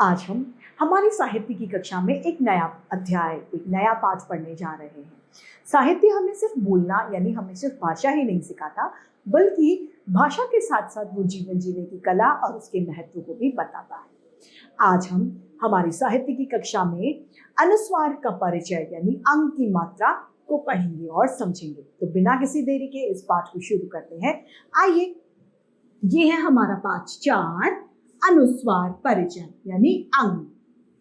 आज हम हमारी साहित्य की कक्षा में एक नया अध्याय, एक नया पाठ पढ़ने जा रहे हैं। साहित्य हमें सिर्फ बोलना यानी हमें सिर्फ भाषा ही नहीं सिखाता, बल्कि भाषा के साथ साथ वो जीवन जीने की कला और उसके महत्व को भी बताता है। आज हम हमारी साहित्य की कक्षा में अनुस्वार का परिचय यानी अंग की मात्रा को पढ़ेंगे और समझेंगे। तो बिना किसी देरी के इस पाठ को शुरू करते हैं। आइए, ये है हमारा पाठ 4, अनुस्वार परिचय यानी अंग,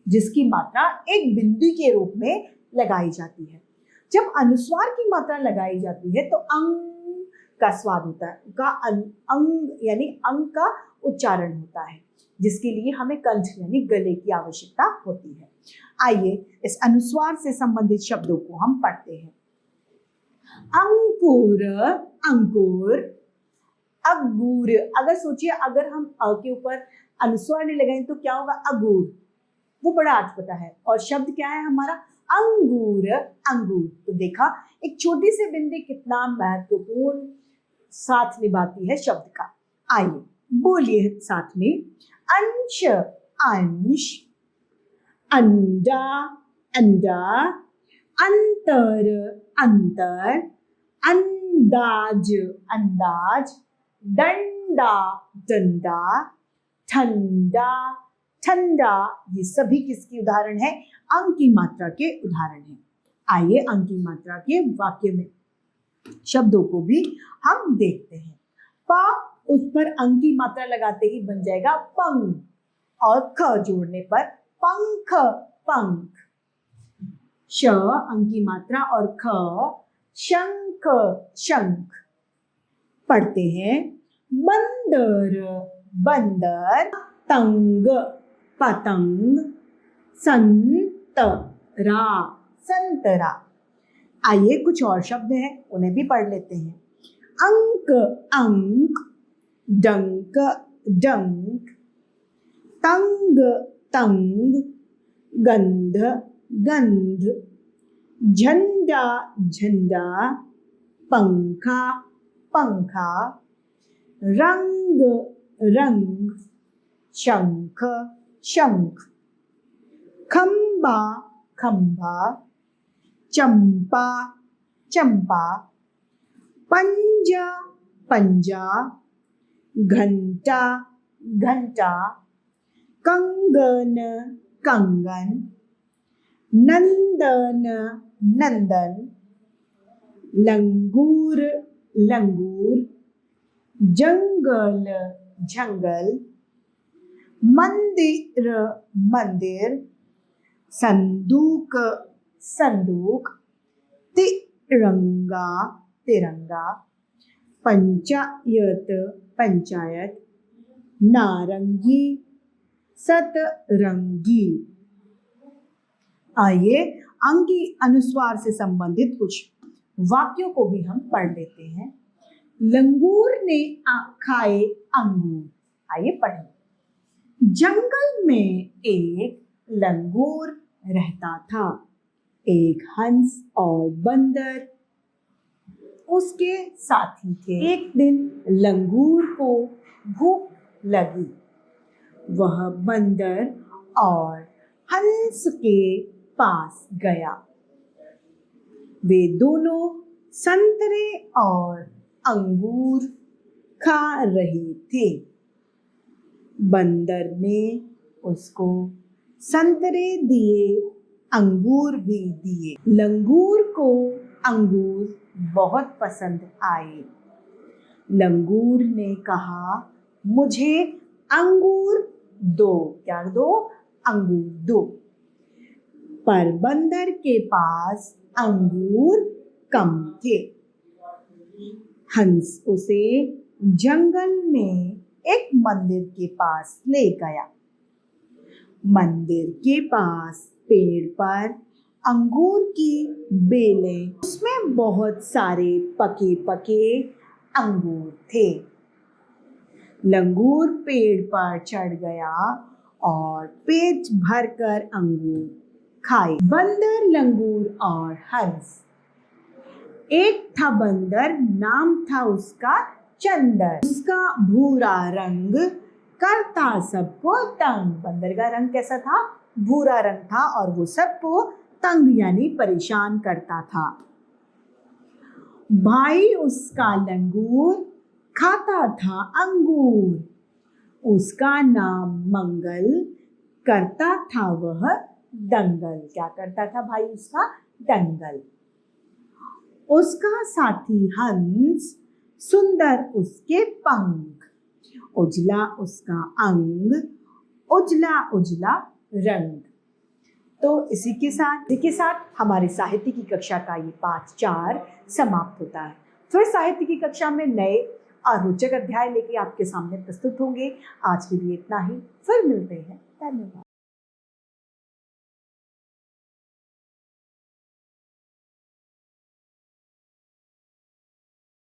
जिसकी मात्रा एक बिंदु के रूप में लगाई जाती है। जब अनुस्वार की मात्रा लगाई जाती है तो अंग का स्वाद होता है, अंग यानी अंग का उच्चारण होता है, जिसके लिए हमें कंठ यानी गले की आवश्यकता होती है। आइए इस अनुस्वार से संबंधित शब्दों को हम पढ़ते हैं। अंकुर, अंकुर, अगूर। अगर सोचिए, अगर हम अ के ऊपर अनुस्वार नहीं लगाएं तो क्या होगा? अगूर। वो बड़ा अटपटा है। और शब्द क्या है हमारा? अंगूर, अंगूर। तो देखा, एक छोटी सी बिंदी कितना महत्वपूर्ण साथ निभाती है शब्द का। आइए बोलिए साथ में। अंश, अंश, अंडा, अंडा, अंतर, अंतर, अंदाज, अंदाज, डंडा, डंडा, ठंडा, ठंडा। ये सभी किसकी उदाहरण है? अंग की मात्रा के उदाहरण हैं। आइए अंग की मात्रा के वाक्य में शब्दों को भी हम देखते हैं। प उस पर अंग की मात्रा लगाते ही बन जाएगा पंग, और ख जोड़ने पर पंख, पंख। श अंग की मात्रा और ख, शंख, शंख। पढ़ते हैं। बंदर, बंदर, तंग, पतंग, संतरा, संतरा। आइए कुछ और शब्द हैं, उन्हें भी पढ़ लेते हैं। अंक, अंक, डंक, डंक, तंग, तंग, गंध, गंध, झंडा, झंडा, पंखा, पंखा, रंग, रंग, शंख, शंख, खंबा, खंबा, चंपा, चंपा, पंजा, पंजा, घंटा, घंटा, कंगन, कंगन, नंदन, नंदन, लंगूर, लंगूर, जंगल, जंगल, मंदिर, मंदिर, संदूक, संदूक, तिरंगा, तिरंगा, पंचायत, पंचायत, नारंगी, सतरंगी। आइए अंग की अनुस्वार से संबंधित कुछ वाक्यों को भी हम पढ़ लेते हैं। लंगूर ने खाए अंगूर। आइए पढ़ें। जंगल में एक लंगूर रहता था। एक हंस और बंदर उसके साथी थे। एक दिन लंगूर को भूख लगी। वह बंदर और हंस के पास गया। वे दोनों संतरे और अंगूर खा रहे थे। बंदर ने उसको संतरे दिए, अंगूर भी दिए। लंगूर को अंगूर बहुत पसंद आए। लंगूर ने कहा, मुझे अंगूर दो। क्या दो? अंगूर दो। पर बंदर के पास अंगूर कम थे। हंस उसे जंगल में एक मंदिर के पास ले गया। मंदिर के पास पेड़ पर अंगूर की बेलें, उसमें बहुत सारे पके पके अंगूर थे। लंगूर पेड़ पर चढ़ गया और पेट भरकर अंगूर खाए। बंदर, लंगूर और हंस। एक था बंदर, नाम था उसका चंदर। उसका भूरा रंग, करता सबको तंग। बंदर का रंग कैसा था? भूरा रंग था और वो सबको तंग यानी परेशान करता था। भाई उसका लंगूर खाता था अंगूर, उसका नाम मंगल, करता था वह दंगल। क्या करता था भाई उसका? दंगल। उसका साथी हंस, सुंदर उसके पंख, उजला उसका अंग, उजला उजला रंग। तो इसी के साथ हमारे साहित्य की कक्षा का ये पाठ 4 समाप्त होता है। फिर साहित्य की कक्षा में नए और रोचक अध्याय लेके आपके सामने प्रस्तुत होंगे। आज के लिए इतना ही, फिर मिलते हैं। धन्यवाद।